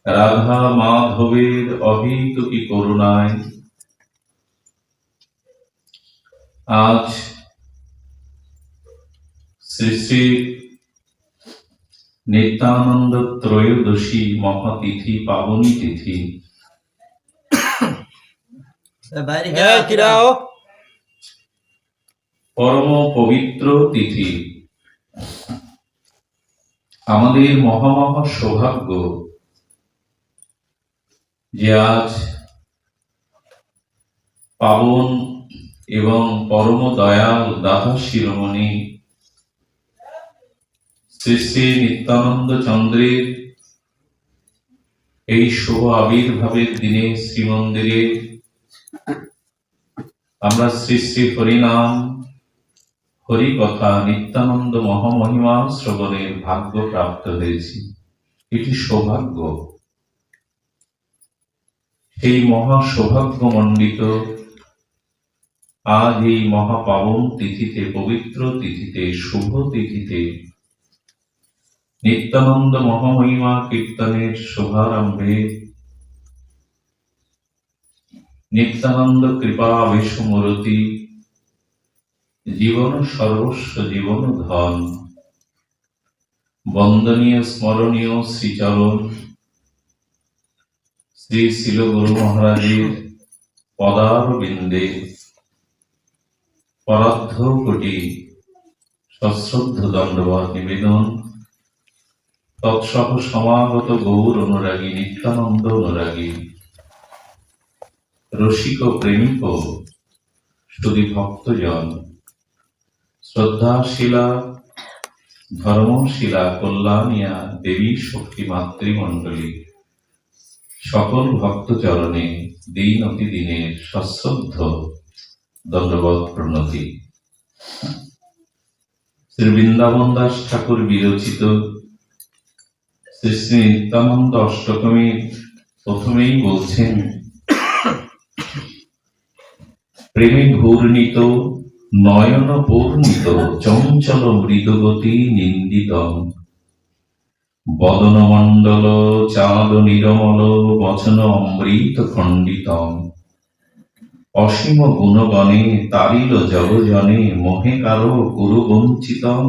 রাধা মাধবের অহেতুকী করুণায় আজ শ্রী শ্রী নিত্যানন্দ ত্রয়োদশী মহাতিথি পাবনী তিথি পরম পবিত্র তিথি। আমাদের মহা সৌভাগ্য যে আজ পাবন এবং পরম দয়াল দাতা শিরোমণি শ্রী শ্রী নিত্যানন্দ চন্দ্রের এই শুভ আবির্ভাবের দিনে শ্রীমন্দিরে আমরা শ্রী শ্রী হরিনাম হরিকথা নিত্যানন্দ মহামহিমা শ্রবণের ভাগ্য প্রাপ্ত হয়েছি। এটি সৌভাগ্য। এই মহা সৌভাগ্য মণ্ডিত আজ এই মহাপাবন তিথিতে, পবিত্র তিথিতে, শুভ তিথিতে নিত্যানন্দ মহামহিমা কীর্তনের শুভারম্ভে নিত্যানন্দ কৃপা আবেশমূরতি জীবন সর্বস্ব জীবন ধন বন্দনীয় স্মরণীয় শ্রীচরণ শ্রী শিল গুরু মহারাজের পদারবিন্দে পরার্ধ কোটি সশ্রদ্ধ দণ্ডবত নিবেদন। তৎসহ সমাগত গৌর অনুরাগী, নিত্যানন্দ অনুরাগী, রসিক প্রেমিক সুধী ভক্তজন, শ্রদ্ধাশীলা ধর্মশীলা কল্যাণিয়া দেবী শক্তি মাতৃমণ্ডলী, সকল ভক্তচরণে দিন অতি দিনের সশ্রদ্ধ দণ্ডবত প্রণতি। শ্রী বৃন্দাবন দাস ঠাকুর বিরচিত শ্রী শ্রী নিত্যানন্দ অষ্টকমীর প্রথমেই বলছেন, প্রেমে ঘূর্ণিত নয়ন পূর্ণিত চঞ্চল মৃদগতি নিন্দিতম, বদনমণ্ডল চাঁদ নিরমল বচন অমৃত খণ্ডিতম, অসীম গুণগণে তারিল জগজনে মোহে কারো গুরু বঞ্চিতম,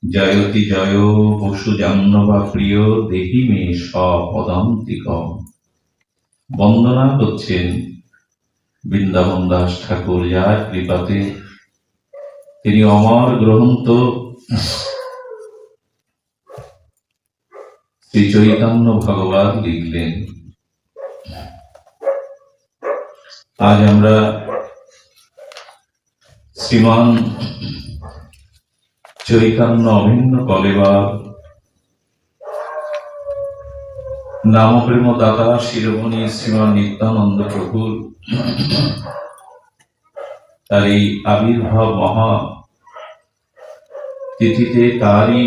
জয়তি জয় পশু জাহ্নবা প্রিয় দেহি মে স্বপদান্তিকম। বন্দনা করছেন বৃন্দাবন দাস ঠাকুর, যার কৃপাতে তিনি অমর গ্রন্থ শ্রী চৈতন্য ভগবান লিখলেন। আজ আমরা শ্রীমান চৈতন্য অভিন্ন কলেবার নামপ্রেম দাতা শিরোমণি শ্রীমান নিত্যানন্দ প্রভুর তার এই আবির্ভাব মহা তিথিতে তারই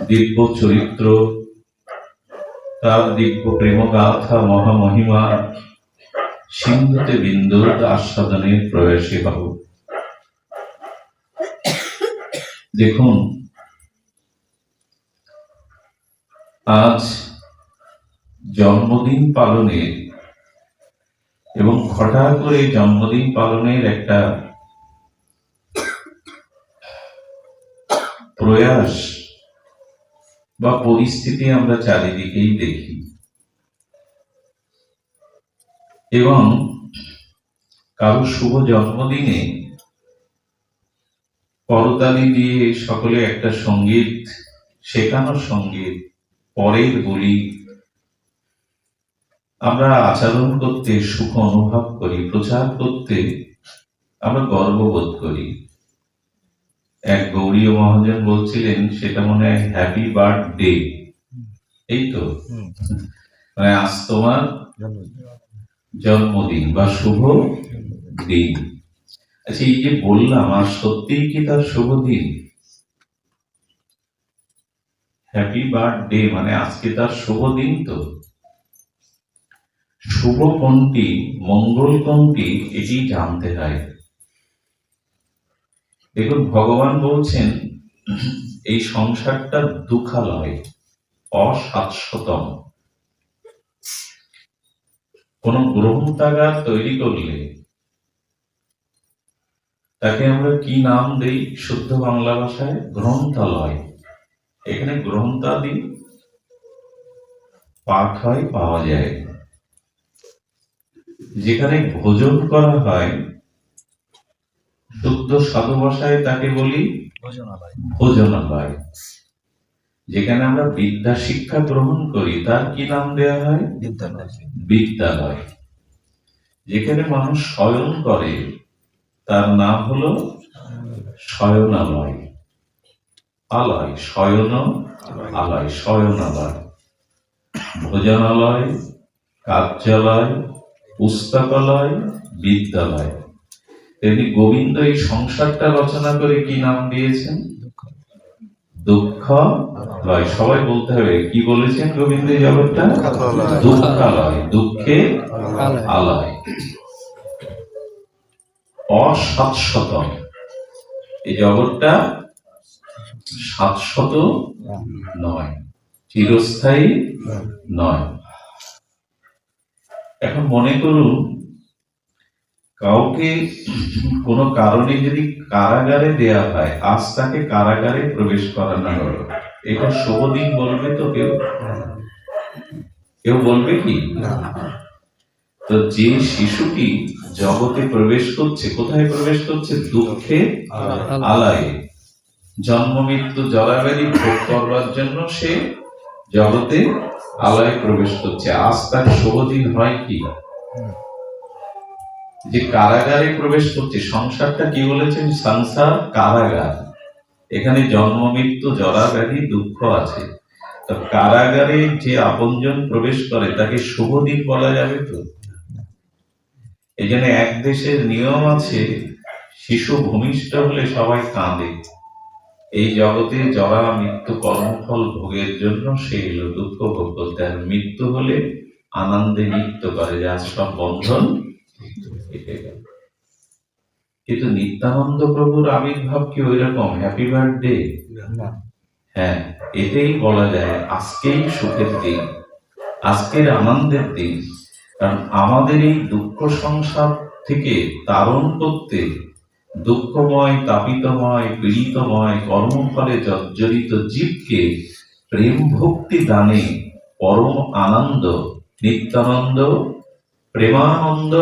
দিব্য চরিত্র, তার দিব্য প্রেমগাথা মহামহিমা সিন্ধুতে বিন্দুর আস্বাদনের প্রয়াসী হব। দেখুন, আজ জন্মদিন পালনের এবং হঠাৎ করে জন্মদিন পালনের একটা প্রয়াস বা পরিস্থিতি আমরা চারিদিকেই দেখি, এবং কারো শুভ জন্মদিনে করতালি দিয়ে সকলে একটা সঙ্গীত, শেখানো সঙ্গীত, পরের বলি আমরা আচরণ করতে সুখ অনুভব করি, প্রচার করতে আমরা গর্ববোধ করি। এক গৌরীয় মহাজন বলছিলেন, সেটা মনে হয় হ্যাপি বার্থডে, এই তো, মানে আজ তোমার জন্মদিন বা শুভ দিন। আচ্ছা, এই যে বললাম, আর সত্যিই কি তার শুভ দিন? হ্যাপি বার্থডে মানে আজকে তার শুভ দিন। তো শুভ কোনটি, মঙ্গল কোনটি, এটি জানতে হয়। দেখুন, ভগবান বলছেন এই সংসারটা দুঃখালয়, অসাতশতম। কোন গ্রন্থাগার তৈরি করলে তাকে আমরা কি নাম দেই? শুদ্ধ বাংলা ভাষায় গ্রন্থালয়। এখানে গ্রন্থাদি পাঠ হয়, পাওয়া যায়। যেখানে ভোজন করা হয় শুদ্ধ সাধু ভাষায় তাকে বলি ভোজনালয়। যেখানে আমরা বিদ্যা শিক্ষা গ্রহণ করি তার কি নাম দেওয়া হয়? বিদ্যালয়। যেখানে মানুষ শয়ন করে তার নাম হলো শয়নালয়। আলয়, শয়ন আলয়, শয়নালয়। ভোজনালয়, কার্যালয়, পুস্তকালয়, বিদ্যালয়। তেমনি গোবিন্দ এই সংসারটা রচনা করে কি নাম দিয়েছেন? দুঃখ লয়। সবাই বলতে হবে, কি বলেছেন গোবিন্দ এই জগৎটা? দুঃখালয়, দুঃখে আলয়। অসাতশতম। এই জগৎটা শাশ্বত নয়, চিরস্থায়ী নয়। এখন মনে করুন কাউকে কোনো কারণে যদি কারাগারে দেয়া হয়, আজ তাকে কারাগারে প্রবেশ করানো হলো, এটা শুভ দিন বলবে তো কেউ? কেউ বলবে কি? তো যে শিশুটি জগতে প্রবেশ করছে, কোথায় প্রবেশ করছে? দুঃখে আলয়ে। জন্ম মৃত্যু জরাব্যাধি ভোগ করবার জন্য সে জগতে আলয়ে প্রবেশ করছে। আজ তার শুভ দিন হয় কি? যে কারাগারে প্রবেশ করছে। সংসারটা কি বলেছেন? সংসার কারাগার। এখানে জন্ম মৃত্যু জরা ব্যাধি দুঃখ আছে। তো কারাগারে যে আপনজন প্রবেশ করে তাকে শুভ দিন বলা যাবে তো? এই জন্য এক দেশের নিয়ম আছে, শিশু ভূমিষ্ঠ হলে সবাই কাঁদে। এই জগতে জরা মৃত্যু কর্মফল ভোগের জন্য সে এলো দুঃখ ভোগ করতে। আর মৃত্যু হলে আনন্দে নৃত্য করে, যার সব বন্ধন কেটে গেল। কিন্তু নিত্যানন্দ প্রভুর আবির্ভাব কি ওই রকম হ্যাপি বার্থডে? হ্যাঁ, এটাই বলা যায় আজকেই সুখের দিন, আজকের আনন্দের দিন। কারণ আমাদের এই দুঃখ সংসার থেকে তারণ করতে দুঃখময়, তাপিতময়, পীড়িতময় কর্মফলে জর্জরিত জীবকে প্রেম ভক্তি দানে পরম আনন্দ নিত্যানন্দ প্রেমানন্দ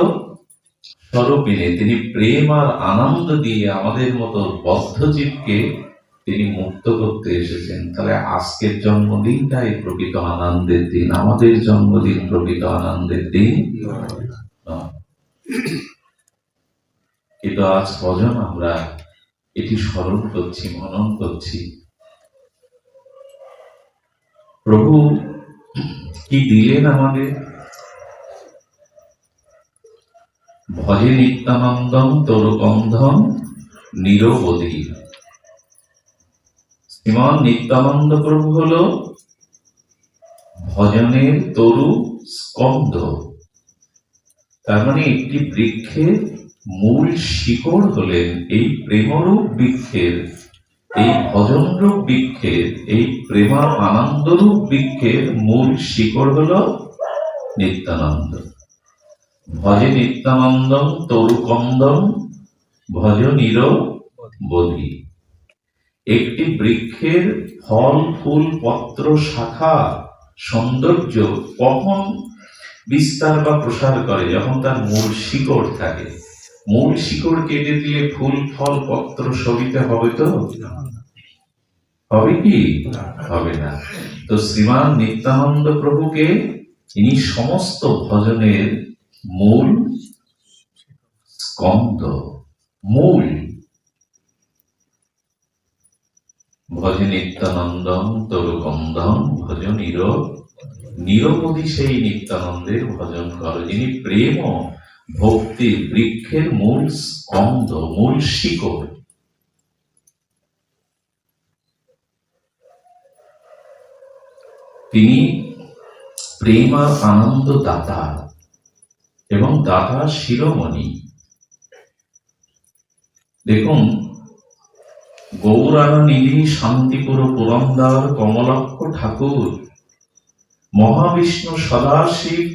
স্বরূপিণী তিনি প্রেম আর আনন্দ দিয়ে আমাদের মতো বদ্ধ জীবকে তিনি মুক্ত করতে এসেছেন। তাহলে আজকের জন্মদিনটাই প্রকৃত আনন্দের দিন, আমাদের জন্মদিন প্রকৃত আনন্দের দিন নয়। কিন্তু আজ কজন আমরা এটি স্মরণ করছি, মনন করছি? প্রভু কি দিলেন আমাদের? ভজে নিত্যানন্দম তরুকন্ধম নিরবধি। শ্রীমান নিত্যানন্দ প্রভু হলো ভজনের তরু স্কন্ধ। তার মানে একটি বৃক্ষের মূল শিকড় হলেন এই প্রেমরূপ বৃক্ষের, এই ভজনরূপ বৃক্ষের, এই প্রেমা আনন্দরূপ বৃক্ষের মূল শিকড় হলো নিত্যানন্দ। ভজে নিত্যানন্দম তরুকন্দম ভজ নিরবধি। একটি বৃক্ষের ফল ফুল পত্র শাখা সৌন্দর্য কখন বিস্তার বা প্রসার করে? যখন তার মূল শিকড় থাকে। মূল শিকড় কেটে দিলে ফুল ফল পত্র সবিতে হবে তো? হবে কি? হবে না। তো শ্রীমান নিত্যানন্দ প্রভুকে ইনি সমস্ত ভজনের মূল স্কন্ধ, মূল। ভজ নিত্যানন্দম তরুকন্দম ভজ নিরবধি। সেই নিত্যানন্দের ভজন করো যিনি প্রেম ও ভক্তি বৃক্ষের মূল স্কন্ধ, মূল শিকড়। তিনি প্রেম আর আনন্দ দাতা এবং দাতা শিরোমণি। দেখুন, গৌরাঙ্গ নিধি শান্তিপুর পুরন্দর কমলাক্ষ ঠাকুর মহাবিষ্ণু সদাশিব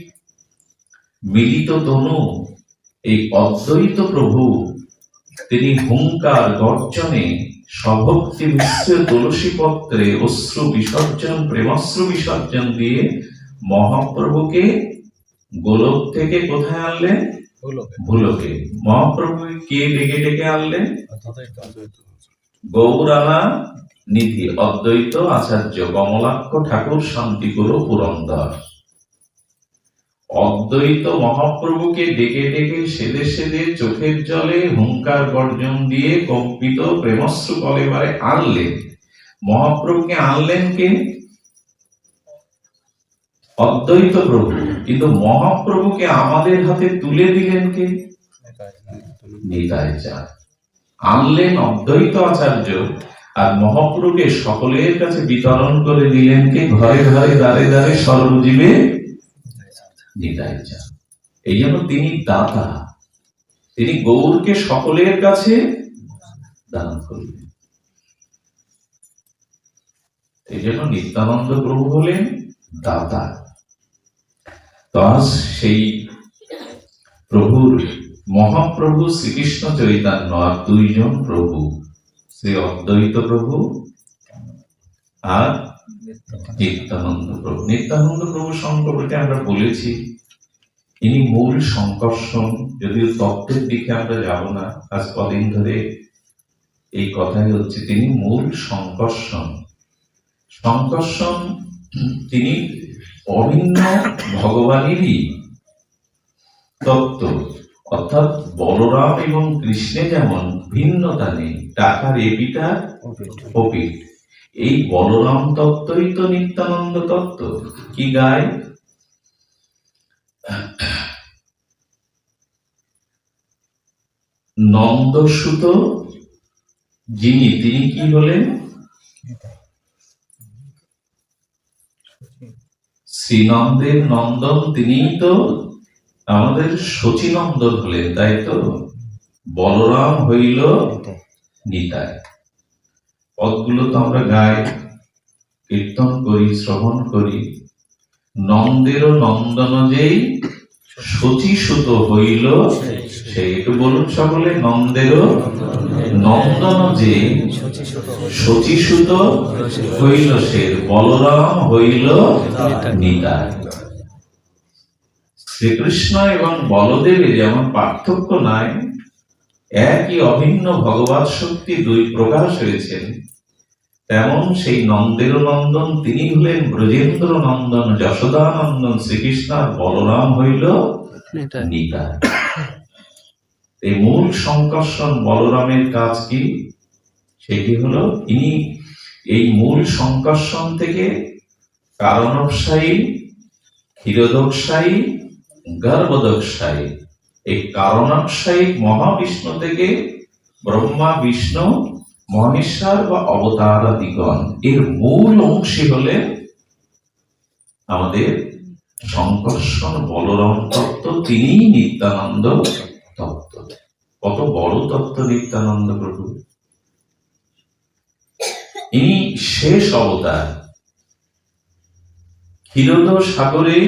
মিলিত তনু এই অদ্বৈত প্রভু তিনি হুঙ্কার গর্জনে স্বভক্তি মিশ্র তুলসী পত্রে অশ্রু বিসর্জন প্রেমাশ্রু বিসর্জন দিয়ে মহাপ্রভুকে গোলক থেকে কোথায় আনলেন? ভুলকে। মহাপ্রভুকে কে ডেকে ডেকে আনলেন? গৌরানা নিধি অদ্বৈত আচার্য কমলাক্ষ ঠাকুর শান্তিগুরু পুরন্দর। অদ্বৈত মহাপ্রভুকে ডেকে ডেকে সেদে সেদে চোখের জলে হুঙ্কার গর্জন দিয়ে কম্পিত প্রেমশ্রু কলেবারে আনলেন। মহাপ্রভুকে আনলেন কে? অদ্বৈত প্রভু। কিন্তু মহাপ্রভুকে আমাদের হাতে তুলে দিলেন কে? নিতাই চাঁদ। আনলেন অদ্বৈত আচার্য, আর মহাপ্রভুকে সকলের কাছে বিতরণ করে দিলেন কে? ঘরে ঘরে দ্বারে দ্বারে সর্বজীবে নিতাই চাঁদ। এই জন্য তিনি দাতা, তিনি গৌরকে সকলের কাছে দান করলেন। এই জন্য নিত্যানন্দ প্রভু হলেন দাতা। তো আজ সেই প্রভুর মহাপ্রভু শ্রীকৃষ্ণ চৈতন্য আর দুইজন প্রভু, শ্রী অদ্বৈত প্রভু আর নিত্যানন্দ প্রভু। নিত্যানন্দ প্রভু সম্পর্কে আমরা বলেছি ইনি মূল সংকর্ষণ। যদিও তত্ত্বের দিকে আমরা যাব না, আজ কদিন ধরে এই কথাই হচ্ছে, তিনি মূল সংকর্ষণ। সংকর্ষণ তিনি অভিন্ন ভগবানেরই তত্ত্ব, অর্থাৎ বলরাম এবং কৃষ্ণে যেমন ভিন্নতা নেই, টাকার এপিটা ওপিট, এই বলরাম তত্ত্বই তো নিত্যানন্দ তত্ত্ব। কি গায়? নন্দসুত যিনি, তিনি কি হলেন? শ্রীনন্দের নন্দন, তিনিই তো আমাদের শচীনন্দন হলেন, তাই তো? বলরাম হইল নিতাই। পদগুলো তো আমরা গাই, কীর্তন করি, শ্রবণ করি। নন্দেরও নন্দন যেই শচীসুত হইল সেই। একটু বলুন সকলে, নন্দেরও নন্দন যে শচীসুত হইল সে, বলরাম হইল নিতাই। শ্রীকৃষ্ণ এবং বলদেবে যেমন পার্থক্য নাই, একই অভিন্ন ভগবৎ শক্তি দুই প্রকাশ হয়েছেন, তেমন সেই নন্দের নন্দন তিনি হলেন ব্রজেন্দ্র নন্দন যশোদানন্দন শ্রীকৃষ্ণ, আর বলরাম হইল নিতাই। এই মূল সংকর্ষণ বলরামের কাজ কি? সেটি হলো ইনি এই মূল সংকর্ষণ থেকে কারণবসায়ী, ক্ষীরোদকসায়ী, গর্ভদকসায়ী, এই কারণাবসায়ী মহাবিষ্ণু থেকে ব্রহ্মা বিষ্ণু মহেশ্বর বা অবতারাদিগণ, এর মূল অংশী হলে আমাদের সংকর্ষণ বলরাম তত্ত্ব, তিনি নিত্যানন্দ তত্ত্ব। কত বড় তত্ত্ব নিত্যানন্দ প্রভু! ইনি শেষ অবতার। ক্ষীরোদ সাগরে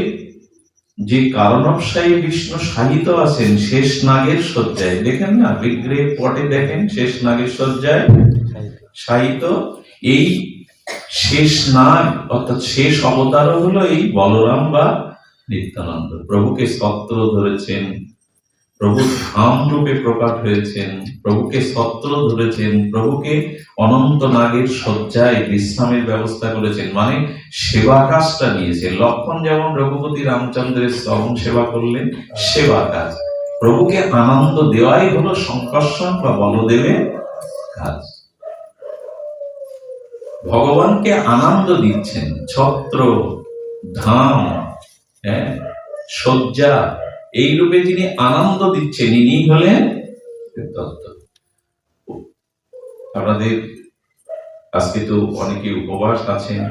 যে কারণবসায়ী বিষ্ণু সাহিত্য আছেন শেষ নাগের শয্যায়, দেখেন না বিগ্রহের পটে, দেখেন শেষ নাগের শয্যায় সাহিত্য। এই শেষ নাগ অর্থাৎ শেষ অবতার হলো এই বলরাম বা নিত্যানন্দ। প্রভুকে ছত্র ধরেছেন, প্রভু ধাম রূপে প্রকট হয়েছেন, প্রভুকে ছত্র ধরেছেন, প্রভুকে অনন্ত নাগের শয্যায় বিশ্রামের ব্যবস্থা করেছেন, মানে সেবা কাজটা নিয়েছেন। লক্ষণ যেমন রঘুপতি রামচন্দ্রের শ্রবণ সেবা করলেন, সেবা কাজ। প্রভুকে আনন্দ দেওয়াই হলো সংকর্ষণ বা বলদেবের কাজ। ভগবানকে আনন্দ দিচ্ছেন, ছত্র ধাম শয্যা এই রূপে যিনি আনন্দ দিচ্ছেন, ইনি হলেন তত্ত্ব। আপনাদের আজকে তো অনেকে উপবাস আছেন,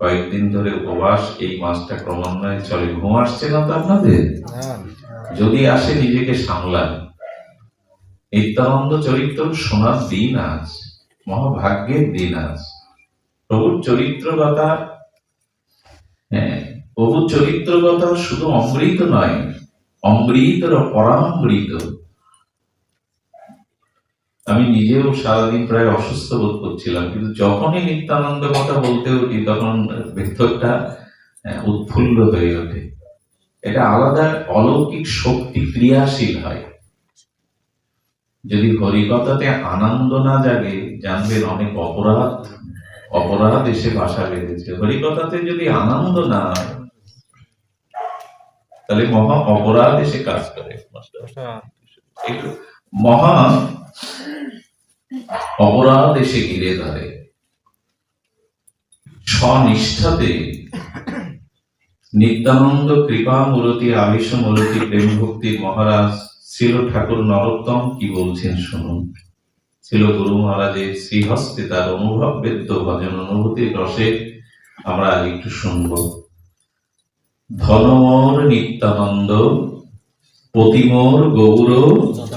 কয়েকদিন ধরে উপবাস, এই মাসটা ক্রমান্বয়ে চলে। ঘুম আসছে না তো আপনাদের? যদি আসে নিজেকে সামলান। নিত্যানন্দ চরিত্র শোনার দিন আজ, মহাভাগ্যের দিন আজ। প্রভুর চরিত্র কথা প্রভু চরিত্রগত শুধু অমৃত নয়, অমৃতর পরামৃত। আমি নিজেও সারাদিন প্রায় অসুস্থ বোধ করছিলাম, কিন্তু যখনই নিত্যানন্দ কথা বলতে উঠি তখন ভেতরটা উৎফুল্ল হয়ে ওঠে। এটা আলাদা অলৌকিক শক্তি ক্রিয়াশীল হয়। যদি হরিকথাতে আনন্দ না জাগে, জানবেন অনেক অপরাধ এসে বাসা বেঁধেছে। হরিকথাতে যদি আনন্দ না হয়, তাহলে মহা অপরাধ এসে কাজ করে। মহা অপরাধ এসে ঘিরে ধরে। স্বনিষ্ঠাতে নিত্যানন্দ কৃপা মূরতি আবিষ মূরতি প্রেম ভক্তির মহারাজ ছিল ঠাকুর নরোত্তম কি বলছেন শুনুন। ছিল গুরু মহারাজের শ্রীহস্তে তার অনুভব বেদ্য ভজন অনুভূতির রসে আমরা আজ একটু শুনব। ধনমোর নিত্যানন্দ, পতিমোর গৌর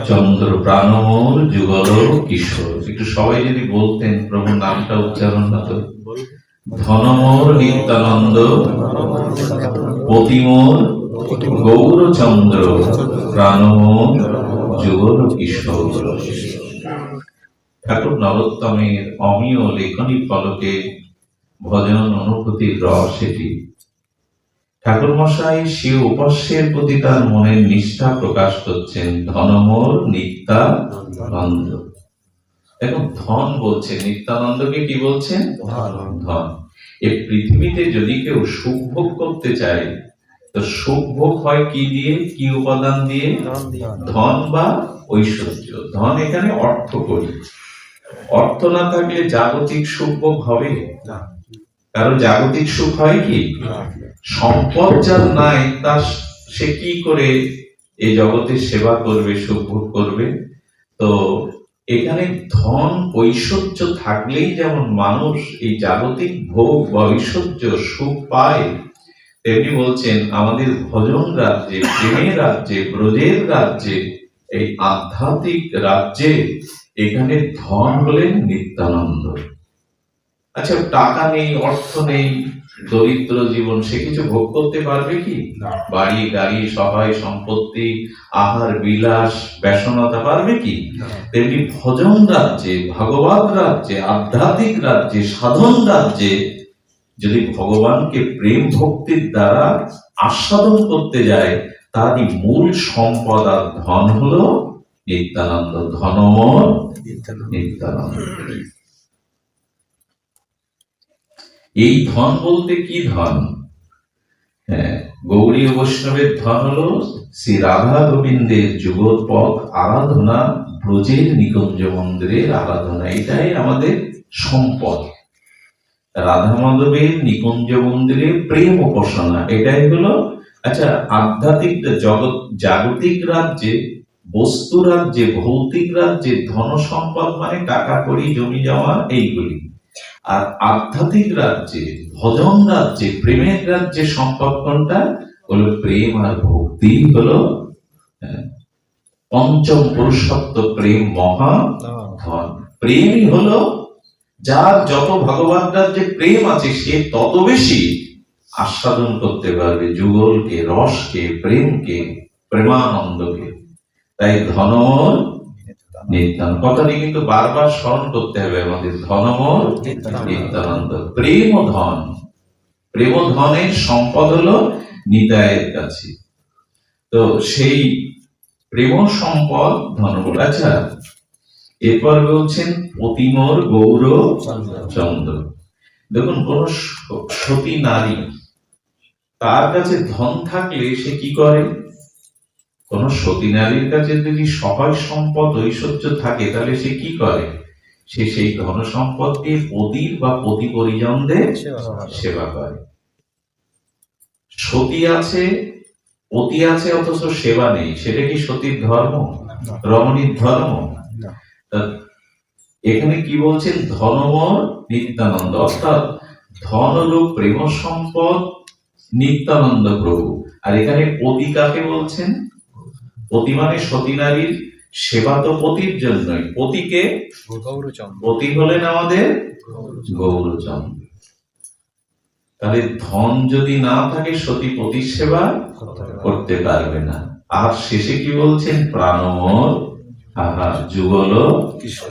চন্দ্র, প্রাণমোর যুগল কিশোর। একটু সবাই যদি বলতেন প্রভুর নামটা উচ্চারণ হতো। ধনমোর নিত্যানন্দ, পতিমোর গৌরচন্দ্র, প্রাণমোর যুগল কিশোর। ঠাকুর নরোত্তমের অমীয় লেখনী ফলকে ভজন অনুভূতির রস এটি। ঠাকুর মশাই সে উপাস্যের প্রতি তার মনের নিষ্ঠা প্রকাশ করছেন। ধনমোর নিত্যানন্দ। এখন ধন বলছেন, নিত্যানন্দকে কি বলছেন? ধন। এই পৃথিবীতে যদি কেউ সুখ ভোগ করতে চায়, তো সুখ ভোগ হয় কি দিয়ে, কি উপাদান দিয়ে? ধন বা ঐশ্বর্য। ধন এখানে অর্থ করি। অর্থ না থাকলে জাগতিক সুখ ভোগ হবে না। কারণ জাগতিক সুখ হয় কি? সম্পদ যার নাই, তার সে কি করে এই জগতের সেবা করবে, সুখ ভোগ করবে? তো এখানে ধন ঐশ্বর্য থাকলেই যেমন মানুষ এই জাগতিক ভোগ বা ঐশ্বর্য সুখ পায়, তেমনি বলছেন আমাদের ভজন রাজ্যে, প্রেমের রাজ্যে, ব্রজের রাজ্যে, এই আধ্যাত্মিক রাজ্যে এখানে ধন হলেন নিত্যানন্দ। আচ্ছা, টাকা নেই, অর্থ নেই, দরিদ্র জীবন, সে কিছু ভোগ করতে পারবে কি? বাড়ি গাড়ি সহায় সম্পত্তি, আহার বিলাস ব্যসনতা পারবে কি? তেমনি ভজন রাজ্যে, ভগবত রাজ্যে, আধ্যাত্মিক রাজ্যে, সাধন রাজ্যে যদি ভগবানকে প্রেম ভক্তির দ্বারা আস্বাদন করতে যায়, তারই মূল সম্পদ আর ধন হলো নিত্যানন্দ। ধনমোর নিত্যানন্দ। এই ধন বলতে কি ধন? হ্যাঁ, গৌরী বৈষ্ণবের ধন হলো শ্রী রাধা গোবিন্দের যুগল পথ আরাধনা, ব্রজের নিকুঞ্জ মন্দিরের আরাধনা। এটাই আমাদের সম্পদ। রাধা মাধবের নিকুঞ্জ মন্দিরে প্রেম উপাসনা, এটাই হলো। আচ্ছা, আধ্যাত্মিক জগৎ, জাগতিক রাজ্যে, বস্তু রাজ্যে, ভৌতিক রাজ্যে ধন সম্পদ মানে টাকা কড়ি জমি জমা এইগুলি। আর আধ্যাত্মিক রাজ্যে, ভজন রাজ্যে, প্রেমের রাজ্যে সম্পদ কোনটা? হলো প্রেম আর ভক্তি। হলো পঞ্চম পুরুষত্ব প্রেম মহা ধন। প্রেমই হলো, যার যত ভগবান রাজ্যে প্রেম আছে সে তত বেশি আস্বাদন করতে পারবে যুগলকে, রসকে, প্রেমকে, প্রেমানন্দকে। তাই ধনমোর নিত্যানন্দ কথাটি কিন্তু বারবার স্মরণ করতে হবে আমাদের। ধনমোর নিত্যানন্দ। প্রেম ও ধন, প্রেম ও ধনের সম্পদ হলো নিতাইয়ের কাছে। তো সেই প্রেম সম্পদ ধন। আচ্ছা, এরপর বলছেন পতিমোর গৌর চন্দ্র। দেখুন, কোন সতী নারী, তার কাছে ধন থাকলে সে কি করে? কোন সতী নারীর কাছে যদি সহায় সম্পদ ঐশ্বর্য থাকে, তাহলে সে কি করে? সে সেই ধন সম্পদ দিয়ে পতির বা পতি পরিজনদের সেবা করে। সতী আছে, পতি আছে, অথচ সেবা নেই, সেটা কি সতীর ধর্ম? রমণীর ধর্ম? এখানে কি বলছেন? ধনমোর নিত্যানন্দ, অর্থাৎ ধন হল প্রেম সম্পদ, নিত্যানন্দ প্রভু। আর এখানে পতি কাকে বলছেন? পতি মানে সতী নারীর সেবা তো পতির জন্যই। পতিকে? পতি হলেন আমাদের গৌরচন্দ্র। তাহলে ধন যদি না থাকে সতী পতির সেবা করতে পারবে না। আর শেষে কি বলছেন? প্রাণমোর যুগল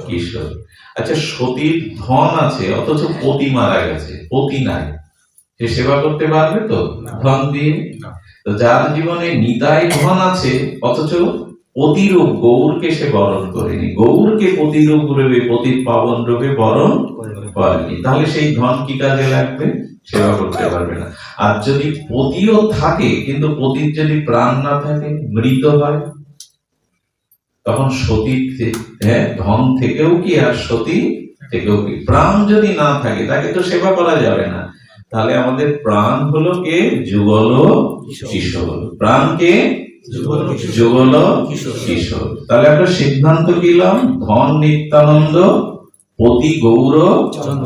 কিশোর। আচ্ছা, সতীর ধন আছে অথচ পতি মারা গেছে, পতি নাই, সে সেবা করতে পারবে তো ধন দিয়ে? তো যার জীবনে নিতাই ধন আছে অথচ পতিরূপ গৌরকে সে বরণ করেনি, গৌরকে পতিরূপ রূপে পতির পাবন রূপে বরণ করেনি, তাহলে সেই ধন কি কাজে লাগবে? সেবা করতে পারবে না। আর যদি পতিও থাকে কিন্তু পতির যদি প্রাণ না থাকে, মৃত হয়, তখন সতীর ধন থেকেও কি আর সতী থেকেও কি? প্রাণ যদি না থাকে তাকে তো সেবা করা যাবে না। তাহলে আমাদের প্রাণ হলো কে? যুগল কিশোর। প্রাণ কে? যুগল কিশোর। তাহলে আমরা সিদ্ধান্ত দিলাম ধন নিত্যানন্দ, পতি গৌর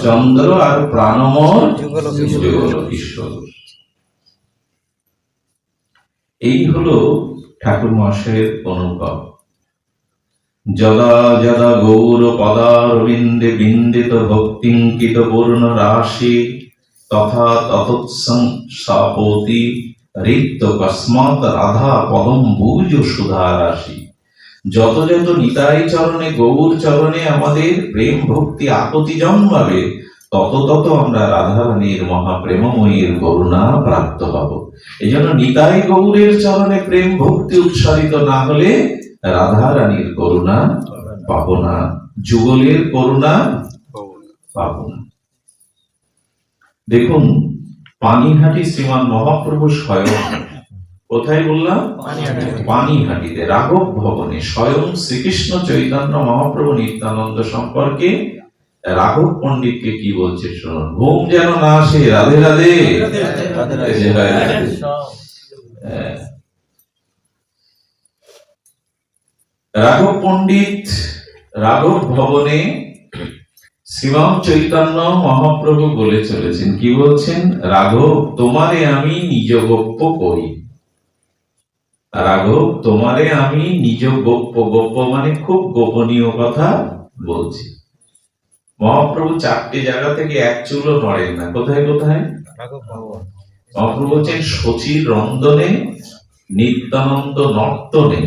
চন্দ্র, আর প্রাণমোর যুগল কিশোর। এই হলো ঠাকুর মহাশয়ের অনুভব। যদা যদা গৌর পদারবিন্দে বিন্দিত ভক্তিঙ্কিত পূর্ণ রাশি তথা ততোৎসংসাপতি রিক্ত কস্মাৎ রাধা পদম্বুজ সুধা রাশি। যত যত নিতাই চরণে, গৌর চরণে আমাদের প্রেম ভক্তি আপত্তি জন্মাবে, তত তত আমরা রাধারানীর মহাপ্রেমময়ীর করুণা প্রাপ্ত হব। এই জন্য নিতাই গৌরের চরণে প্রেম ভক্তি উৎসারিত না হলে রাধারানীর করুণা পাব না, যুগলের করুণা পাব না। দেখুন, পানিহাটি শ্রীমান মহাপ্রভু স্বয়ং, কোথায় বললাম? পানিহাটিতে রাঘব ভবনে স্বয়ং শ্রীকৃষ্ণ চৈতন্য মহাপ্রভু নিত্যানন্দ সম্পর্কে রাঘব পণ্ডিতকে কি বলছে শুনুন। ঘুম যেন না আসে, রাধে রাধে। রাঘব পণ্ডিত রাঘব ভবনে শ্রীরাম চৈতন্য মহাপ্রভু বলে চলেছেন, কি বলছেন? রাঘব, তোমারে আমি নিজ গোপ্য করি। রাঘব, তোমারে আমি নিজ গোপ্য, গোপ্য মানে খুব গোপনীয় কথা বলছি। মহাপ্রভু চারটে জায়গা থেকে এক চুলও নড়েন না। কোথায় কোথায়? মহাপ্রভু বলছেন সচির রন্দনে, নিত্যানন্দ নর্তনে,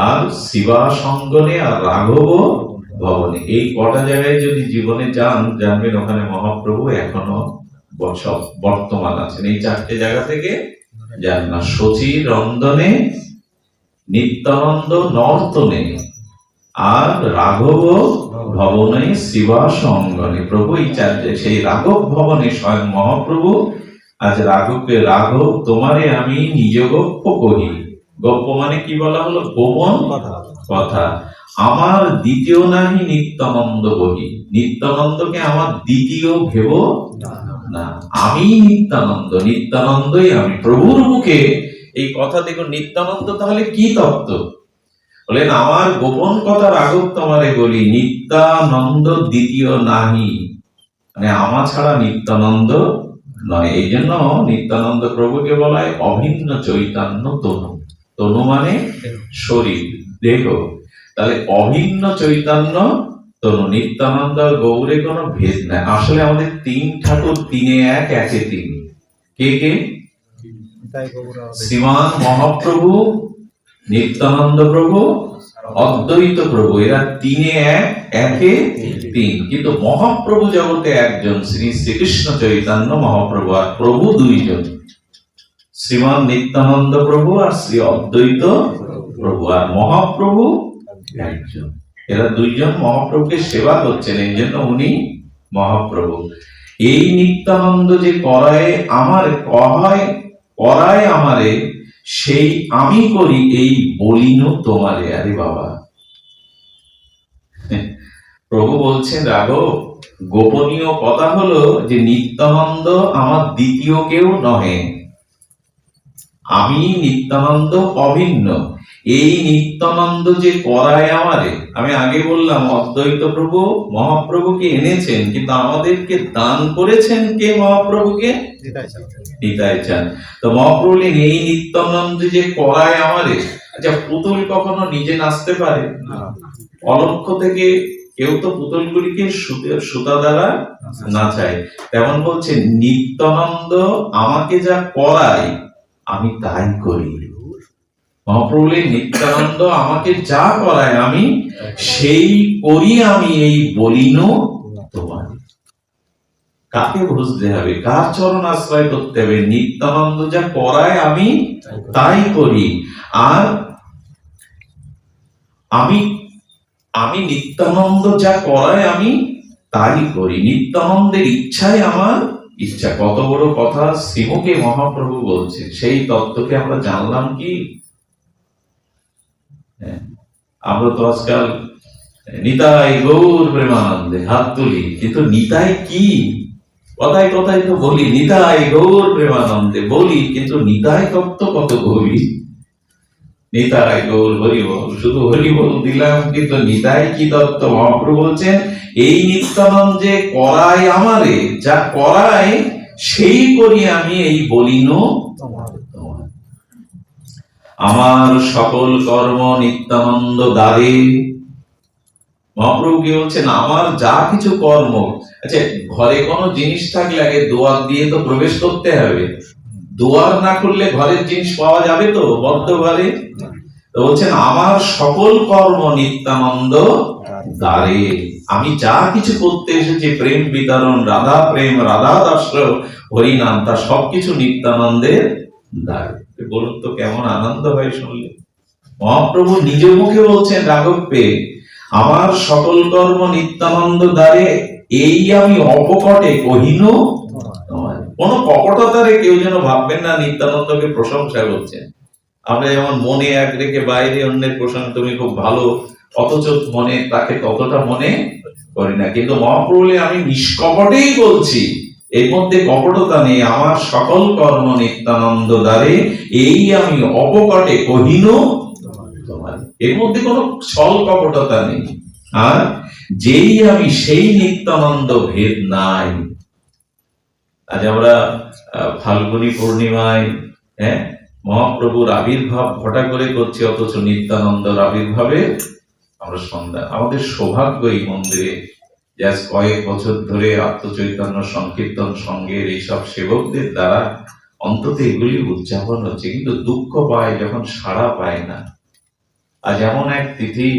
আর শিবাসঙ্গনে, আর রাঘব ভবনে। এই কটা জায়গায় যদি জীবনে যান, জানবেন ওখানে মহাপ্রভু এখনো বর্তমান আছেন। এই চারটে জায়গা থেকে যান না। সচির রন্দনে, নিত্যানন্দ নর্তনে, আর রাঘব ভবনে, শিবাসঙ্গনে। প্রভু এই চারটে, সেই রাঘব ভবনে স্বয়ং মহাপ্রভু আজ রাঘবকে, রাঘব তোমারে আমি নিজ গোপ্য করি। গোপ্য মানে কি বলা হলো? গোপন কথা। আমার দ্বিতীয় নাহি নিত্যানন্দ বহি, নিত্যানন্দকে আমার দ্বিতীয় ভেব না, আমি নিত্যানন্দ, নিত্যানন্দই আমি। প্রভুর মুখে এই কথা দেখুন। নিত্যানন্দ তাহলে কি তত্ত্ব? বলেন আমার গোপন কথা রাঘব তোমারে বলি, নিত্যানন্দ দ্বিতীয় নাহি, মানে আমার ছাড়া নিত্যানন্দ নয়। এই জন্য নিত্যানন্দ প্রভুকে বলা হয় অভিন্ন চৈতন্য তনু। তনু মানে শরীর, দেহ। তাহলে অভিন্ন চৈতন্য তনু। নিত্যানন্দ আর গৌরে কোনো ভেদ নাই। আসলে আমাদের তিন ঠাকুর, তিনে এক, একে তিন। কে কে? শ্রীমান মহাপ্রভু, নিত্যানন্দ প্রভু, অদ্বৈত প্রভু। এরা তিনে এক, একে তিন। কিন্তু মহাপ্রভু জগতে একজন, শ্রী শ্রীকৃষ্ণ চৈতন্য মহাপ্রভু। আর প্রভু দুইজন, শ্রীমান নিত্যানন্দ প্রভু আর শ্রী অদ্বৈত প্রভু। আর মহাপ্রভু একজন। এরা দুইজন মহাপ্রভুকে সেবা করছেন, এই জন্য উনি মহাপ্রভু। এই নিত্যানন্দ যে করায় আমার, করায় আমারে, সেই আমি করি এই বলিনো তোমারে। আরে বাবা, প্রভু বলছেন রাঘব, গোপনীয় কথা হলো যে নিত্যানন্দ আমার দ্বিতীয় কেউ নহে, আমি নিত্যানন্দ অভিন্ন। এই নিত্যানন্দ যে করায় আমারে, আমি আগে বললাম অদ্বৈত প্রভু মহাপ্রভুকে এনেছেন, কিন্তু আমাদেরকে দান করেছেন কে? মহাপ্রভুকে নিতাই চান। তো মহাপ্রভু বলেন এই নিত্যানন্দ যে করায় আমারে। আচ্ছা, পুতুল কখনো নিজে নাচতে পারে? অলক্ষ্য থেকে কেউ তো পুতুলগুলিকে সুতা দ্বারা নাচায়, তেমন বলছে নিত্যানন্দ আমাকে যা করায় আমি তাই করি। মহাপ্রভু বলেন, নিত্যানন্দ আমাকে যা করায় আমি সেই করি, আমি এই বলিনো তোমার। কাকে বুঝতে হবে, কার চরণ আশ্রয় করতে হবে? নিত্যানন্দ যা করায় আমি তাই করি, আর আমি নিত্যানন্দ যা করায় আমি তাই করি, নিত্যানন্দের ইচ্ছাই আমার ইচ্ছা। কত বড় কথা শ্রীমুখে মহাপ্রভু বলছেন। সেই তত্ত্বকে আমরা জানলাম কি? আমরা তো আজকাল নিতাই গৌর প্রেমানন্দে হাত তুলি, কিন্তু নিতাই কি? কথায় কথায় তো বলি নিতাই গৌর প্রেমানন্দে বলি, কিন্তু নিতাই তত্ত্ব কত গভীর। নিতাই গৌর হরিবল, শুধু হরিবল দিলাম, কিন্তু নিতাই কি তত্ত্ব? মহাপ্রভু বলছেন, এই নিত্যানন্দ যে করায় আমারে, যা করায় সেই করি আমি, এই বলিনো আমার সকল কর্ম নিত্যানন্দ দ্বারে। মহাপ্রভু কি বলছেন? আমার যা কিছু কর্ম, আচ্ছা ঘরে কোনো জিনিস থাকলে আগে দুয়ার দিয়ে তো প্রবেশ করতে হবে, দুয়ার না করলে ঘরের জিনিস পাওয়া যাবে তো বদ্ধ ঘরে? তো বলছেন আমার সকল কর্ম নিত্যানন্দ দ্বারে। আমি যা কিছু করতে এসেছি, প্রেম বিতরণ, রাধা প্রেম, রাধা দাস, হরিনাম, তা সবকিছু নিত্যানন্দের দ্বারে। বলুন তো কেমন আনন্দ হয় শুনলে। মহাপ্রভু নিজ মুখে বলছেন রাঘব পেয়ে, আমার সকল কর্ম নিত্যানন্দ দ্বারে, এই আমি অপকটে কহিন তোমার। কোন কপটতারে কেউ যেন ভাববেন না নিত্যানন্দকে প্রশংসা করছেন। আমরা যেমন মনে এক রেখে বাইরে অন্যের প্রশংসা, তুমি খুব ভালো, অথচ মনে তাকে ততটা মনে করি না। কিন্তু মহাপ্রভু আমি নিষ্কপটেই বলছি, এর মধ্যে কপটতা নেই। আমার সকল কর্ম নিত্যানন্দ দ্বারে, এই আমি অপকটে কহিন তোমার। এর মধ্যে কোনো ছল কপটতা নেই। আর যেই আমি সেই নিত্যানন্দ, ভেদ নাই। আজ আমরা ফাল্গুনী পূর্ণিমায় মহাপ্রভুর আবির্ভাব ঘটা করে করছি, অথচ নিত্যানন্দর আবির্ভাবে আমরা সন্ধ্যা। আমাদের সৌভাগ্য এই মন্দিরে যে আজ কয়েক বছর ধরে আত্মচৈতন্য সংকীর্তন সঙ্গের এইসব সেবকদের দ্বারা অন্তত এগুলি উদযাপন হচ্ছে, কিন্তু দুঃখ পায় যখন সাড়া পায় না। আজ এমন এক তিথি,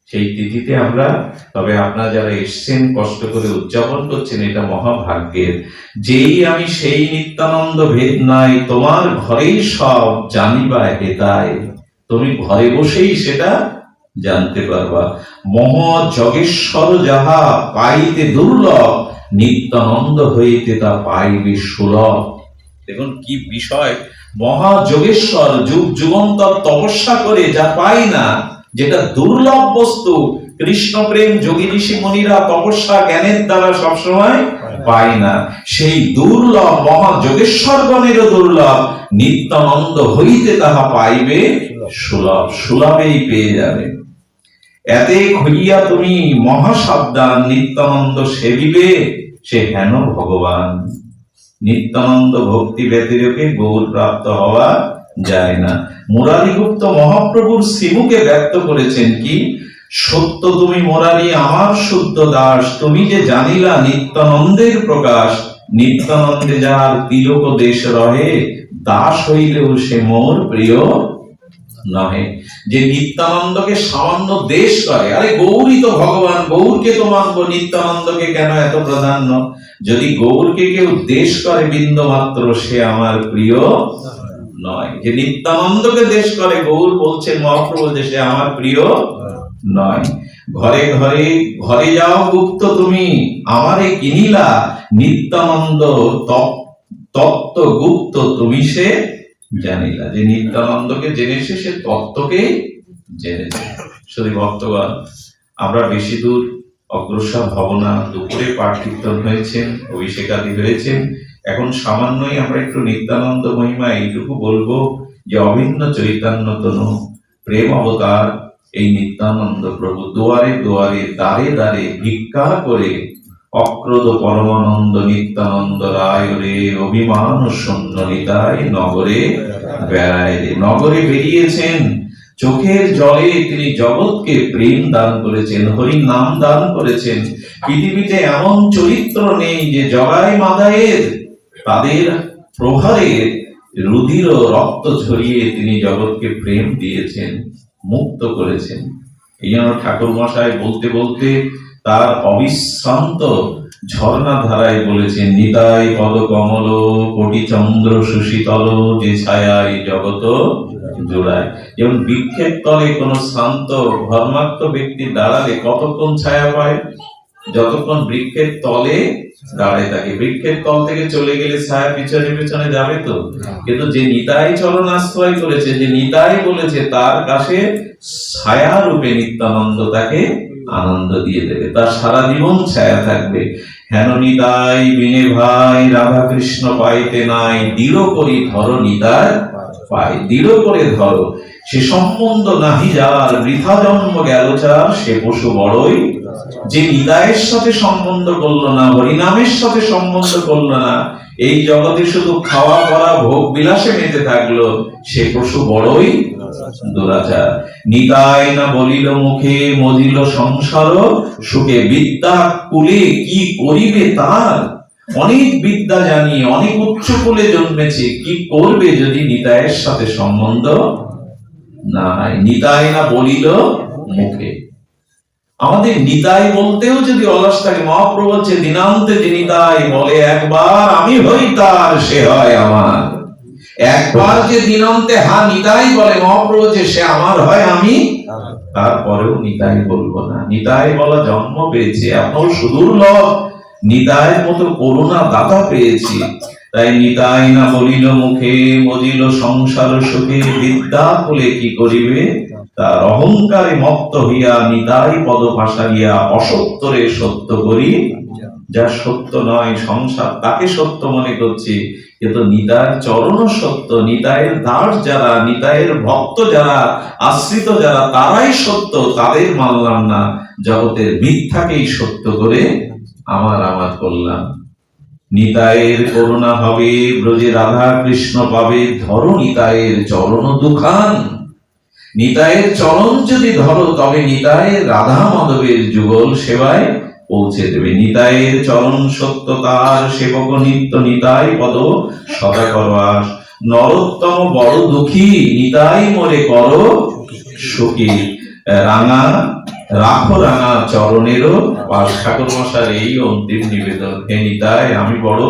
সেই তিথিতে আমরা, তবে আপনারা যারা এসছেন কষ্ট করে উদযাপন করছেন, এটা মহাভাগ্যের। যেই আমি সেই নিত্যানন্দ, ভেদ নাই তোমার ঘরেই সব জানিবা হেতায়। তুমি ঘরে বসেই সেটা জানতে পারবা। মহ জগেশ্বর যাহা পাইতে দুর্লভ, নিত্যানন্দ হইতে তা পাইবে সুলভ। দেখুন কি বিষয়। মহাযোগেশ্বর যুগ যুগান্তর তপস্যা করে যা পাই না, যেটা দুর্লভ বস্তু, কৃষ্ণ প্রেম যোগী ঋষি মুনিরা তপস্যা জ্ঞানের দ্বারা সবসময় পায় না, সেই দুর্লভ মহাযোগেশ্বর গণেরও দুর্লভ, নিত্যানন্দ হইতে তাহা পাইবে সুলভ। সুলভেই পেয়ে যাবে। এতে হইয়া তুমি মহাসাবধান, নিত্যানন্দ সেবিবে সে হেন ভগবান। নিত্যানন্দ ভক্তি ব্যতিরেকে গৌর প্রাপ্ত হওয়া যায় না। মুরারিগুপ্ত মহাপ্রভুর শ্রীমুখে ব্যক্ত করেছেন কি? সত্য তুমি মুরারি আমার শুদ্ধ দাস, তুমি যে জানিলা নিত্যানন্দের প্রকাশ। নিত্যানন্দে যার তিলক দেশ রহে, দাস হইলেও সে মোর প্রিয় নহে। যে নিত্যানন্দকে সামান্য দেশ করে, আরে গৌরই তো ভগবান, গৌরকে তো মানবো, নিত্যানন্দকে কেন এত প্রাধান্য? যদি গৌরকে কেউ দেশ করে বিন্দু মাত্র, সে আমার প্রিয় নয়। যে নিত্যানন্দকে দেশ করে, গৌর বলছেন মহাপ্রভু যে সে আমার প্রিয় নয়। ঘরে ঘরে ঘরে যাও গুপ্ত তুমি, আমারে কিনিলা নিত্যানন্দ তত্ত্ব গুপ্ত তুমি সে জানিলা। যে নিত্যানন্দকে জেনেছে, সে তত্ত্বকে জেনেছে। শুধু ভক্তগণ, আমরা বেশি দূর অগ্রসর হব না। দুপুরে পাঠ কীর্তন হয়েছেন, অভিষেকাদি হয়েছেন, এখন সামান্যই আমরা একটু নিত্যানন্দ মহিমা এইটুকু বলবো যে অভিন্ন চৈতন্য তনু প্রেম অবতার এই নিত্যানন্দ প্রভু দুয়ারে দুয়ারে দ্বারে দ্বারে ভিক্ষা করে অক্রোধ পরমানন্দ নিত্যানন্দ রায় রে, অভিমান শূন্য নিতাই নগরে বেড়ায় রে। নগরে বেরিয়েছেন চোখের জলে তিনি জগৎকে প্রেম দান করেছেন, হরি নাম দান করেছেন। পৃথিবীতে এমন চরিত্র নেই যে জগাই মাদায়ের তাদের প্রহারে রুধির ও রক্ত ঝরিয়ে তিনি জগৎকে প্রেম দিয়েছেন, মুক্ত করেছেন। এই জন্য ঠাকুর মশাই বলতে বলতে তার অবিশ্রান্ত ঝর্ণা ধারায় বলেছেন, নিতাই পদ কমল কোটি চন্দ্র সুশীতল, যে ছায়ায় জগত জোড়ায়। যেমন বৃক্ষের তলে কোন শান্ত ধর্মাত্ম ব্যক্তি দাঁড়ালে কতক্ষণ ছায়া পায়? যতক্ষণ বৃক্ষের তলে দাঁড়ায় থাকে। বৃক্ষের তল থেকে চলে গেলে ছায়া পিছনে পিছনে যাবে তো। কিন্তু যে নিতাই চরণ আশ্রয় করেছে, যে নিতাই বলেছে, তার কাছে ছায়া রূপে নিত্যানন্দ তাকে আনন্দ দিয়ে দেবে, তার সারা জীবন ছায়া থাকবে। হেন নিতাই বিনে ভাই রাধা কৃষ্ণ পাইতে নাই, দৃঢ় করি ধরো নিতাই পাই। দৃঢ় করে ধরো, সে সম্বন্ধ নাহি যার, বৃথা জন্ম গেল যার, সে পশু বড়ই। যে নিতাইয়ের সাথে সম্বন্ধ করলো না, হরিনামের সাথে সম্বন্ধ করলো না, এই জগতে শুধু খাওয়া পড়া ভোগ বিলাসে মেতে থাকলো, সে পশু বড়ই দুরাচার। নিতাই না বলিল মুখে, মজিল সংসার সুখে, বিদ্যা কুলে কি করিবে তার। অনেক বিদ্যা জানি, অনেক উচ্চ কুলে জন্মেছে, কি করবে যদি নিতাইয়ের সাথে সম্বন্ধ নাই। নিতাই না বলিল মুখে। আমাদের নিতাই বলতেও যদি অলস থাকে, মহাপ্রভু বলছে দিনান্তে যে নিতাই বলে একবার আমি হই তার, সে হয় আমার। একবার যে দিনান্তে হা নিতাই বলে, মহাপ্রভু যে সে আমার হয় আমি, তারপরেও নিতাই বলবো না। নিতাই বলা জন্ম পেয়েছে, এত সুদুর্লভ নিতাইয়ের মতো করুণা দাতা পেয়েছি। তাই নিতাই না বলিল মুখে, মজিল সংসার সুখে, বিদ্যা বলে কি করিবে তার। অহংকারে মত্ত হইয়া নিতাই পদ ভাসাইয়া, অসত্যরে সত্য করি যা সত্য নয়। সংসার তাকে সত্য মনে করছি, কিন্তু নিতাইয়ের চরণ সত্য। নিতাইয়ের দাস যারা, নিতাইয়ের ভক্ত যারা, আশ্রিত যারা, তারাই সত্য, তাদের মানলাম না। জগতের মিথ্যাকেই সত্য করে আমার আমার করলাম। নিতাইয়ের করুণা হবে, ব্রজে রাধা কৃষ্ণ পাবে, ধরো নিতাইয়ের চরণ দুখান। নিতাইয়ের চরণ যদি ধরো, তবে নিতাইয়ের রাধা মাধবের যুগল সেবায় পৌঁছে দেবে। নিতাইয়ের চরণ সত্য তার, সেবক নিত্য নিতাই পদ সদা করবাস। নরোত্তম বড় দুঃখী, নিতাই মোরে করো সুখী। রাঙা রাখো রাঙা চরণেরও পাশ। ঠাকুর মশাই এই অন্তিম নিবেদন, হে নিতাই আমি বড়।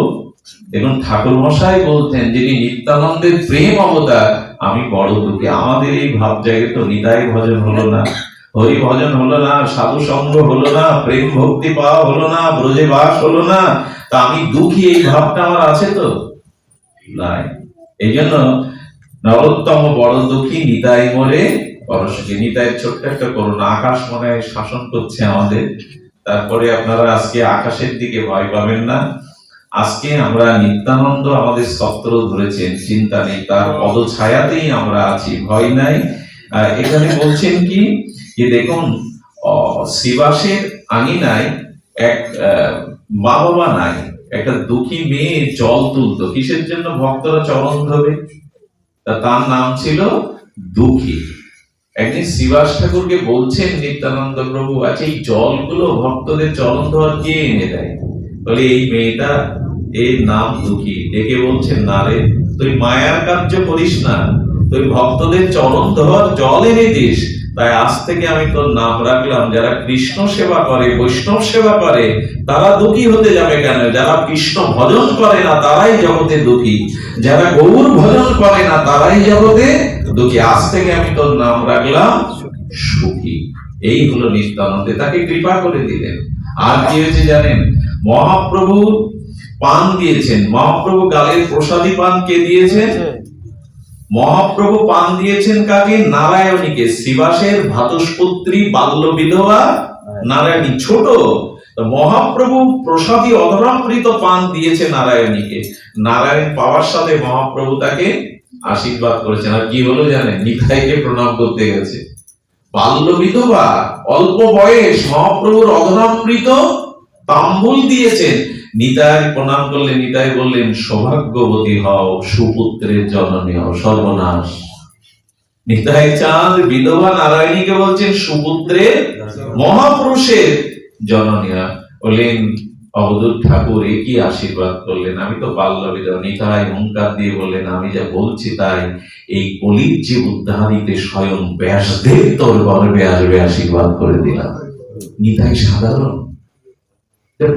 দেখুন ঠাকুর মশাই বলতেন, যিনি নিত্যানন্দের প্রেম অবতার, আমি বড় দুঃখী। আমাদের এই ভাব জায়গায় তো নিতাই ভজন হলো না, হরি ভজন হলো না, সাধু সঙ্গ হলো না, প্রেম ভক্তি পাওয়া হলো না, ব্রজে বাস হলো না, তা আমি দুঃখী এই ভাবটা আমার আছে তো নাই। এই জন্য নরোত্তম বড় দুঃখী, নিতাই মোরে পরশকে। নিতাইয়ের ছোট্ট একটা করুন, আকাশ মনে হয় শাসন করছে আমাদের। তারপরে আপনারা আজকে আকাশের দিকে ভয় পাবেন না। আজকে আমরা নিত্যানন্দ আমাদের ছত্র ধরেছেন, চিন্তা নেই, তার পদ ছায়াতেই আমরা আছি, ভয় নাই। এখানে বলছেন কি যে দেখুন, শ্রীবাসের আঙিনায় এক মা বাবা নাই, একটা দুঃখী মেয়ে জল তুলতো। কিসের জন্য? ভক্তরা চরণ ধরে, তার নাম ছিল দুঃখী। একদিন শ্রীবাস ঠাকুরকে বলছেন নিত্যানন্দ প্রভু, আচ্ছা এই জলগুলো ভক্তদের চরণ ধোয়ার কে এনে দেয়? বলে এই মেয়েটা, এর নাম দুঃখী। ডেকে বলছেন, না রে, তুই মায়ার কার্য করিস না, তুই ভক্তদের চরণ ধোয়ার জল এনে দিস। তাই আজ থেকে আমি তোর নাম রাখলাম। যারা কৃষ্ণ সেবা করে, বৈষ্ণব সেবা করে, তারা দুঃখী হতে যাবে কেন? যারা কৃষ্ণ ভজন করে না তারাই জগতে দুঃখী, যারা গৌর ভজন করে না তারাই জগতে দুঃখী। আজ থেকে আমি তোর নাম রাখলাম সুখী। এই হলো নিত্যানন্দে, তাকে কৃপা করে দিলেন। আর কি হয়েছে জানেন? মহাপ্রভু পান দিয়েছেন। মহাপ্রভু গালের প্রসাদী পান কে দিয়েছেন? মহাপ্রভু পান দিয়েছেন কাকে? নারায়ণীকে। শ্রীবাসের ভাতুষপুত্রী বাল্য বিধবা নারায়ণী, ছোট। মহাপ্রভু প্রসাদী অধরামৃত পান দিয়েছে নারায়ণীকে। নারায়ণ পাওয়ার সাথে মহাপ্রভু তাকে আশীর্বাদ করেছেন। আর কি হলো জানেন? নিতাইকে প্রণাম করতে গেছে। বাল্য বিধবা, অল্প বয়স, মহাপ্রভুর অধরামৃত তাম্বুল দিয়েছেন। নিতাই প্রণাম করলেন। নিতাই বললেন, সৌভাগ্যবতী হও, সুপুত্রের জননী হও। সর্বনাশ! নিতাই চাঁদ বিধবা নারায়ণীকে বলছেন সুপুত্রের মহাপুরুষের জননীরা। বললেন অবধূত ঠাকুর এ কি আশীর্বাদ করলেন, আমি তো বাল্য বিধবা। নিতাই হুঙ্কার দিয়ে বললেন, আমি যা বলছি তাই, এই কলির যে উদ্ধারিতে স্বয়ং ব্যাসদেব তোর গর্ভে আসবে আশীর্বাদ করে দিলাম। নিতাই সাধারণ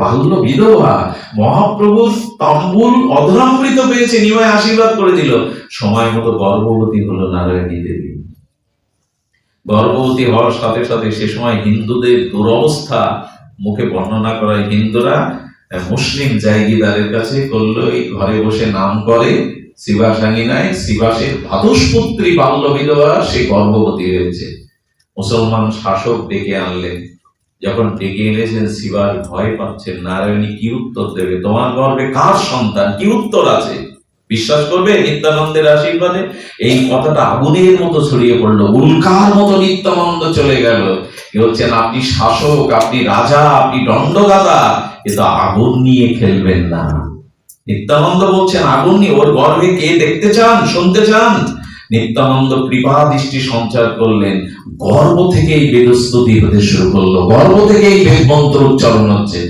বাল্য বিধবা মহাপ্রভুর তাম্বুল অধরামৃত পেয়েছে, নিমাই আশীর্বাদ করে দিল। সময় মতো গর্ভবতী হলো নারায়ণী দেবী। গর্ভবতী হওয়ার সাথে সাথে সে সময় হিন্দুদের দুরবস্থা মুখে বর্ণনা করায় হিন্দুরা মুসলিম জায়গিদারের কাছে করলো, এই ঘরে বসে নাম করে শিবাসাঙ্গিনায় শিবাসের ভাদুষপুত্রী বাল্য বিধবা সে গর্ভবতী হয়েছে। মুসলমান শাসক ডেকে আনলেন। যখন ডেকে এনেছেন শিবার ভয় পাচ্ছেন, নারায়ণী কি উত্তর দেবে? তোমার গর্ভে কার সন্তান, কি উত্তর আছে? বিশ্বাস করবে নিত্যানন্দের আশীর্বাদে? এই কথাটা আগুনের মতো ছড়িয়ে পড়লো, উল্কার মতো নিত্যানন্দ চলে গেল। এ হচ্ছেন আপনি শাসক, আপনি রাজা, আপনি দণ্ডদাতা, কিন্তু আগুন নিয়ে খেলবেন না। নিত্যানন্দ বলছেন আগুন নিয়ে, ওর গর্ভে কে দেখতে চান, শুনতে চান? নিত্যানন্দ কৃপা দৃষ্টি সঞ্চার করলেন, গর্ভ থেকেই বেদস্তুতি হতে শুরু করলো, গর্ভ থেকেই বেদ মন্ত্র উচ্চারণ হচ্ছে।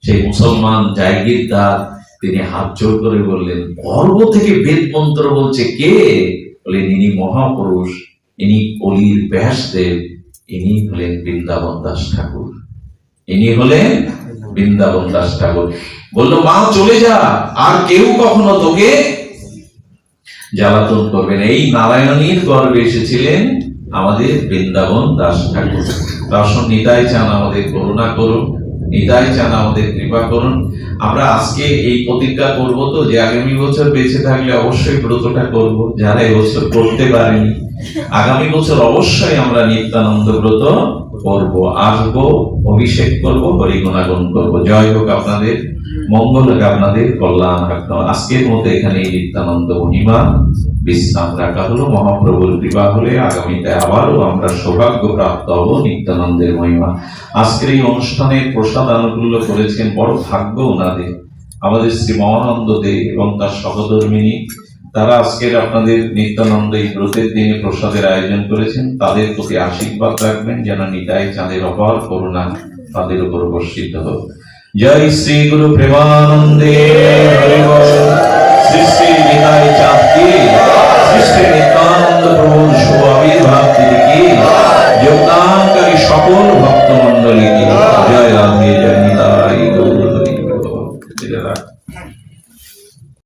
সেই মুসলমান জায়গিরদার তিনি হাত জোর করে বললেন, গর্ভ থেকে বেদ মন্ত্র বলছে কে? বলেন ইনি মহাপুরুষ, ইনি কলির ব্যাসদেব, ইনি হলেন বৃন্দাবন দাস ঠাকুর, ইনি হলেন বৃন্দাবন দাস ঠাকুর। বলল মা চলে যা, আর কেউ কখনো তোকে জ্বালাতন করবেন। এই নারায়ণীর গর্ভে এসেছিলেন আমাদের বৃন্দাবন দাস ঠাকুর। দর্শন নিতাই চান আমাদের করুণা করুন, নিতাই চান আমাদের কৃপা করুন। আমরা আজকে এই প্রতিজ্ঞা করব তো যে আগামী বছর বেঁচে থাকলে অবশ্যই ব্রতটা করব। যারা এবছর করতে পারেনি, আগামী বছর অবশ্যই আমরা নিত্যানন্দ ব্রত করব, আসবো, অভিষেক করব, হরিগুণাগুণ করব। জয় হোক আপনাদের, মঙ্গল হোক আপনাদের, কল্যাণ হোক। আজকের মতো এখানে নিত্যানন্দ মহিমা বিশ্রাম রাখা হলো। মহাপ্রভুর কৃপা হলে আগামীতে আবারও আমরা সৌভাগ্য প্রাপ্ত হব নিত্যানন্দের মহিমা। আজকের এই অনুষ্ঠানের প্রসাদ আনুকূল্য করেছেন, বড় ভাগ্য ওনাদের, আমাদের শ্রী মহানন্দ দে এবং তার সহধর্মিনী। তারা আজকের আপনাদের নিত্যানন্দ এই ব্রতের দিনে প্রসাদের আয়োজন করেছেন। তাদের প্রতি আশীর্বাদ রাখবেন যেন নিতাই চাঁদের অপার করুণা তাদের উপর বর্ষিত হোক। জয় শ্রী গুরু প্রেমানন্দে হরি বল। শ্রী শ্রী নিতাই চাঁদ কি, শ্রী শ্রী নিত্যানন্দ প্রভুর শুভ আবির্ভাব তিথি কি, যোগদানকারী সকল ভক্ত মন্ডলী কি।